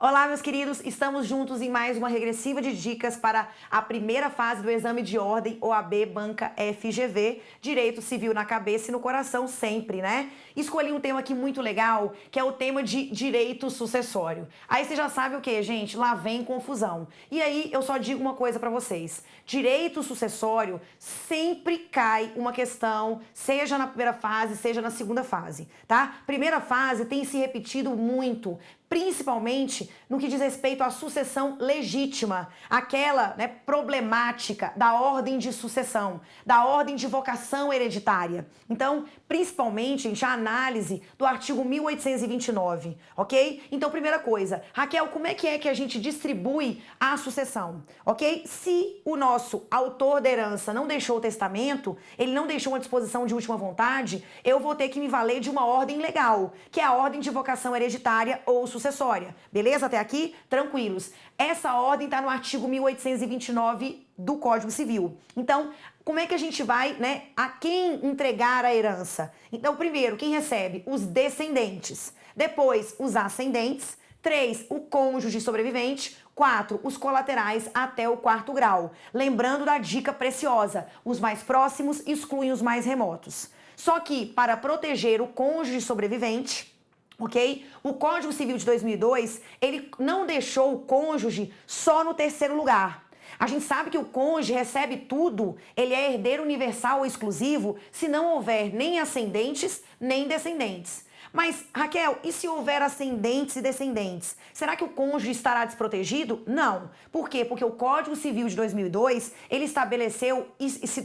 Olá, meus queridos, estamos juntos em mais uma regressiva de dicas para a primeira fase do exame de ordem OAB Banca FGV, Direito Civil na cabeça e no coração sempre, né? Escolhi um tema aqui muito legal, que é o tema de direito sucessório. Aí você já sabe o que, gente? Lá vem confusão. E aí eu só digo uma coisa para vocês. Direito sucessório sempre cai uma questão, seja na primeira fase, seja na segunda fase, tá? Primeira fase tem se repetido muito, principalmente no que diz respeito à sucessão legítima, aquela, né, problemática da ordem de sucessão, da ordem de vocação hereditária. Então, principalmente, gente, a análise do artigo 1829, ok? Então, primeira coisa, Raquel, como é que a gente distribui a sucessão, ok? Se o nosso autor da herança não deixou o testamento, ele não deixou uma disposição de última vontade, eu vou ter que me valer de uma ordem legal, que é a ordem de vocação hereditária ou sucessória. Beleza? Até aqui? Tranquilos. Essa ordem está no artigo 1829 do Código Civil. Então, como é que a gente vai, né, a quem entregar a herança? Então, primeiro, quem recebe? Os descendentes. Depois, os ascendentes. 3, o cônjuge sobrevivente. 4, os colaterais até o 4º grau. Lembrando da dica preciosa, os mais próximos excluem os mais remotos. Só que, para proteger o cônjuge sobrevivente, ok? O Código Civil de 2002, ele não deixou o cônjuge só no 3º lugar. A gente sabe que o cônjuge recebe tudo, ele é herdeiro universal ou exclusivo, se não houver nem ascendentes, nem descendentes. Mas, Raquel, e se houver ascendentes e descendentes? Será que o cônjuge estará desprotegido? Não. Por quê? Porque o Código Civil de 2002, ele estabeleceu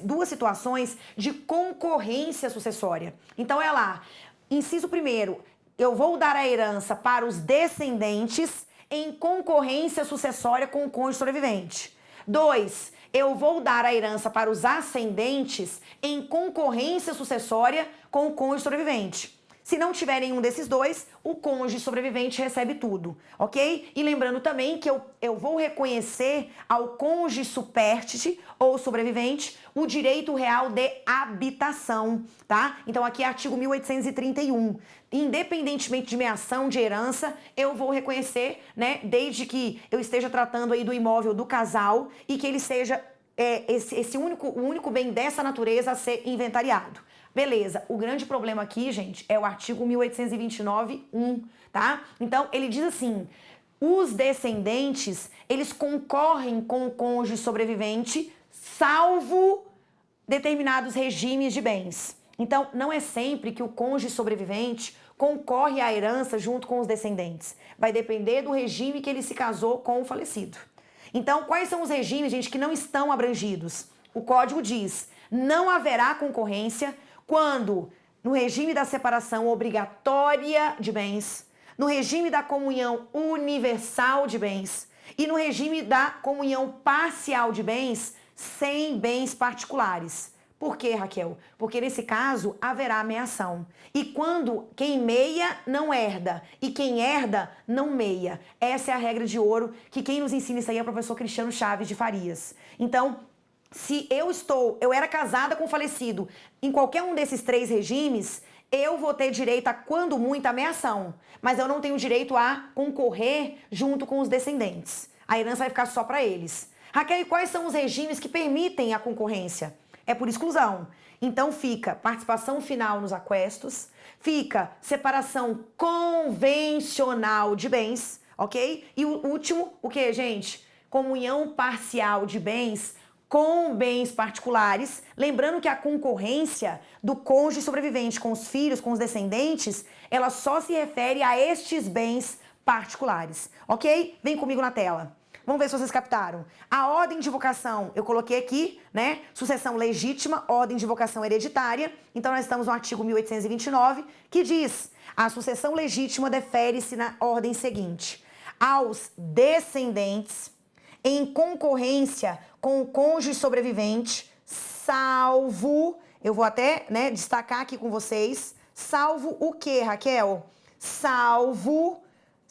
duas situações de concorrência sucessória. Então, é lá, inciso 1º, eu vou dar a herança para os descendentes em concorrência sucessória com o cônjuge sobrevivente. 2, eu vou dar a herança para os ascendentes em concorrência sucessória com o cônjuge sobrevivente. Se não tiver nenhum desses dois, o cônjuge sobrevivente recebe tudo, ok? E lembrando também que eu vou reconhecer ao cônjuge supérstite ou sobrevivente o direito real de habitação, tá? Então aqui é artigo 1831. Independentemente de meação de herança, eu vou reconhecer, né, desde que eu esteja tratando aí do imóvel do casal e que ele seja o único bem dessa natureza a ser inventariado. Beleza, o grande problema aqui, gente, é o artigo 1829.1, tá? Então, ele diz assim, os descendentes, eles concorrem com o cônjuge sobrevivente, salvo determinados regimes de bens. Então, não é sempre que o cônjuge sobrevivente concorre à herança junto com os descendentes. Vai depender do regime que ele se casou com o falecido. Então, quais são os regimes, gente, que não estão abrangidos? O código diz, não haverá concorrência quando, no regime da separação obrigatória de bens, no regime da comunhão universal de bens e no regime da comunhão parcial de bens sem bens particulares. Por quê, Raquel? Porque nesse caso haverá meação. E quando quem meia não herda e quem herda não meia. Essa é a regra de ouro que quem nos ensina isso aí é o professor Cristiano Chaves de Farias. Então, se eu era casada com o falecido, em qualquer um desses 3 regimes, eu vou ter direito a, quando muito, a meação. Mas eu não tenho direito a concorrer junto com os descendentes. A herança vai ficar só para eles. Raquel, e quais são os regimes que permitem a concorrência? É por exclusão. Então fica participação final nos aquestos, fica separação convencional de bens, ok? E o último, o que, gente? Comunhão parcial de bens com bens particulares, lembrando que a concorrência do cônjuge sobrevivente com os filhos, com os descendentes, ela só se refere a estes bens particulares, ok? Vem comigo na tela. Vamos ver se vocês captaram. A ordem de vocação, eu coloquei aqui, né? Sucessão legítima, ordem de vocação hereditária. Então, nós estamos no artigo 1829, que diz, a sucessão legítima defere-se na ordem seguinte. Aos descendentes, em concorrência com o cônjuge sobrevivente, salvo, eu vou até, né, destacar aqui com vocês, salvo o quê, Raquel? Salvo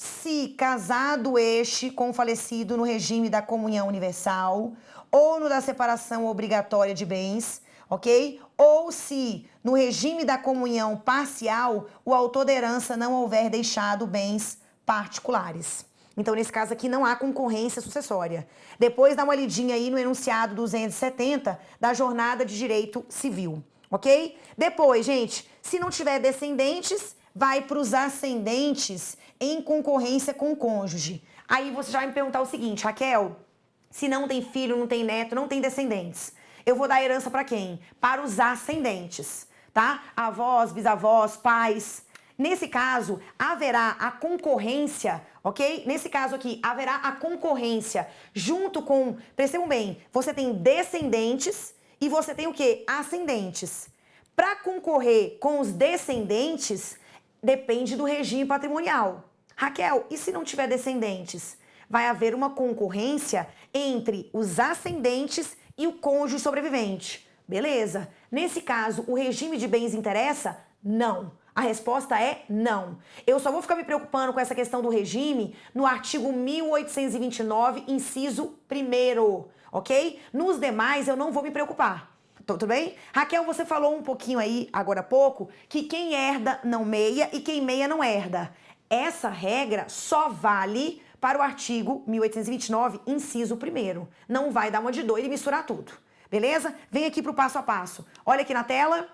se casado este com o falecido no regime da comunhão universal ou no da separação obrigatória de bens, ok? Ou se no regime da comunhão parcial o autor da herança não houver deixado bens particulares. Então, nesse caso aqui, não há concorrência sucessória. Depois, dá uma lidinha aí no enunciado 270 da Jornada de Direito Civil, ok? Depois, gente, se não tiver descendentes, vai para os ascendentes em concorrência com o cônjuge. Aí você já vai me perguntar o seguinte, Raquel, se não tem filho, não tem neto, não tem descendentes, eu vou dar herança para quem? Para os ascendentes, tá? Avós, bisavós, pais. Nesse caso, haverá a concorrência, ok? Nesse caso aqui, haverá a concorrência junto com, percebam bem, você tem descendentes e você tem o quê? Ascendentes. Para concorrer com os descendentes, depende do regime patrimonial. Raquel, e se não tiver descendentes? Vai haver uma concorrência entre os ascendentes e o cônjuge sobrevivente. Beleza? Nesse caso, o regime de bens interessa? Não. A resposta é não. Eu só vou ficar me preocupando com essa questão do regime no artigo 1829, inciso 1º, ok? Nos demais, eu não vou me preocupar. Tudo bem? Raquel, você falou um pouquinho aí, agora há pouco, que quem herda não meia e quem meia não herda. Essa regra só vale para o artigo 1829, inciso 1º. Não vai dar uma de doido e misturar tudo. Beleza? Vem aqui para o passo a passo. Olha aqui na tela.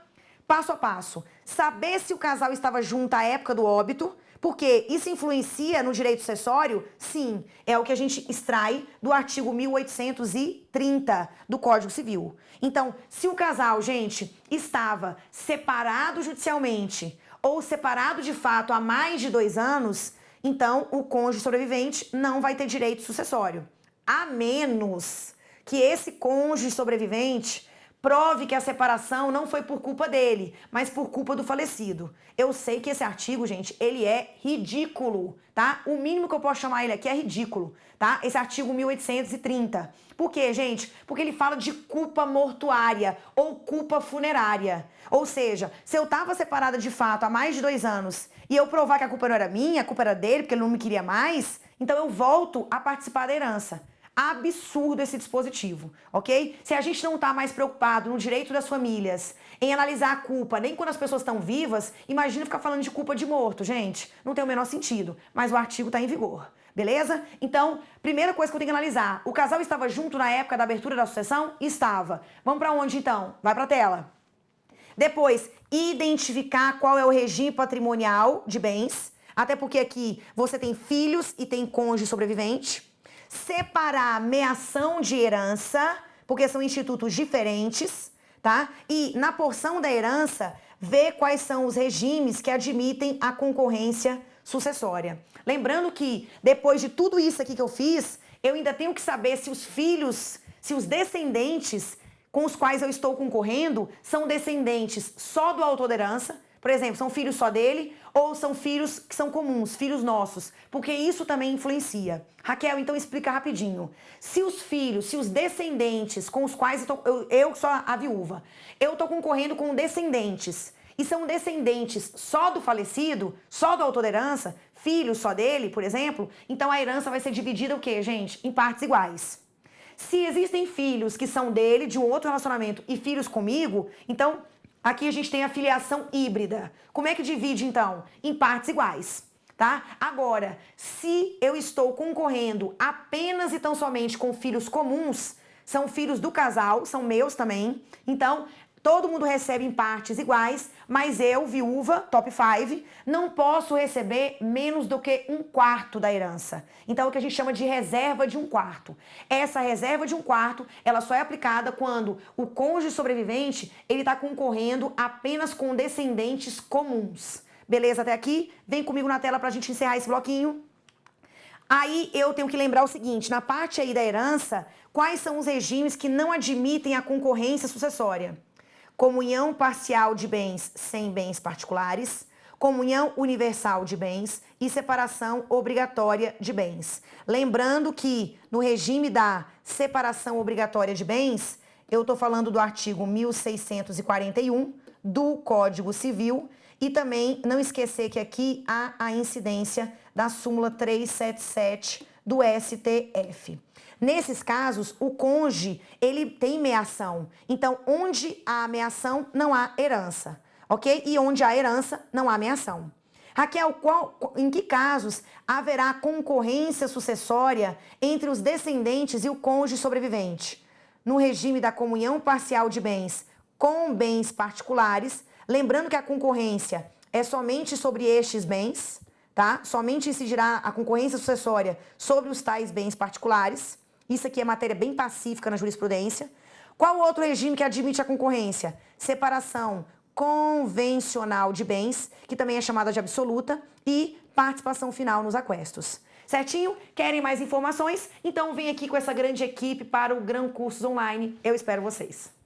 Passo a passo. Saber se o casal estava junto à época do óbito, porque isso influencia no direito sucessório? Sim, é o que a gente extrai do artigo 1830 do Código Civil. Então, se o casal, gente, estava separado judicialmente ou separado de fato há mais de 2 anos, então o cônjuge sobrevivente não vai ter direito sucessório. A menos que esse cônjuge sobrevivente prove que a separação não foi por culpa dele, mas por culpa do falecido. Eu sei que esse artigo, gente, ele é ridículo, tá? O mínimo que eu posso chamar ele aqui é ridículo, tá? Esse artigo 1830. Por quê, gente? Porque ele fala de culpa mortuária ou culpa funerária. Ou seja, se eu tava separada de fato há mais de 2 anos e eu provar que a culpa não era minha, a culpa era dele, porque ele não me queria mais, então eu volto a participar da herança. Absurdo esse dispositivo, ok? Se a gente não está mais preocupado no direito das famílias, em analisar a culpa, nem quando as pessoas estão vivas, imagina ficar falando de culpa de morto, gente. Não tem o menor sentido, mas o artigo está em vigor, beleza? Então, primeira coisa que eu tenho que analisar, o casal estava junto na época da abertura da sucessão? Estava. Vamos para onde então? Vai para a tela. Depois, identificar qual é o regime patrimonial de bens, até porque aqui você tem filhos e tem cônjuge sobrevivente. Separar meação de herança, porque são institutos diferentes, tá? E na porção da herança, ver quais são os regimes que admitem a concorrência sucessória. Lembrando que depois de tudo isso aqui que eu fiz, eu ainda tenho que saber se os filhos, se os descendentes com os quais eu estou concorrendo são descendentes só do autor da herança, por exemplo, são filhos só dele, ou são filhos que são comuns, filhos nossos, porque isso também influencia. Raquel, então explica rapidinho. Se os filhos, se os descendentes com os quais eu sou a viúva, eu estou concorrendo com descendentes, e são descendentes só do falecido, só do autor da herança, filhos só dele, por exemplo, então a herança vai ser dividida o quê, gente? Em partes iguais. Se existem filhos que são dele, de um outro relacionamento, e filhos comigo, então aqui a gente tem a filiação híbrida. Como é que divide, então? Em partes iguais, tá? Agora, se eu estou concorrendo apenas e tão somente com filhos comuns, são filhos do casal, são meus também, então todo mundo recebe em partes iguais, mas eu, viúva, top 5, não posso receber menos do que 1/4 da herança. Então, é o que a gente chama de reserva de 1/4. Essa reserva de 1/4, ela só é aplicada quando o cônjuge sobrevivente, ele está concorrendo apenas com descendentes comuns. Beleza até aqui? Vem comigo na tela para a gente encerrar esse bloquinho. Aí eu tenho que lembrar o seguinte, na parte aí da herança, quais são os regimes que não admitem a concorrência sucessória? Comunhão parcial de bens sem bens particulares, comunhão universal de bens e separação obrigatória de bens. Lembrando que no regime da separação obrigatória de bens, eu estou falando do artigo 1641 do Código Civil e também não esquecer que aqui há a incidência da súmula 377 do STF. Nesses casos, o cônjuge, ele tem meação. Então, onde há meação, não há herança, ok? E onde há herança, não há meação. Raquel, em que casos haverá concorrência sucessória entre os descendentes e o cônjuge sobrevivente? No regime da comunhão parcial de bens com bens particulares, lembrando que a concorrência é somente sobre estes bens, tá? Somente incidirá a concorrência sucessória sobre os tais bens particulares. Isso aqui é matéria bem pacífica na jurisprudência. Qual outro regime que admite a concorrência? Separação convencional de bens, que também é chamada de absoluta, e participação final nos aquestos. Certinho? Querem mais informações? Então vem aqui com essa grande equipe para o Gran Cursos Online. Eu espero vocês.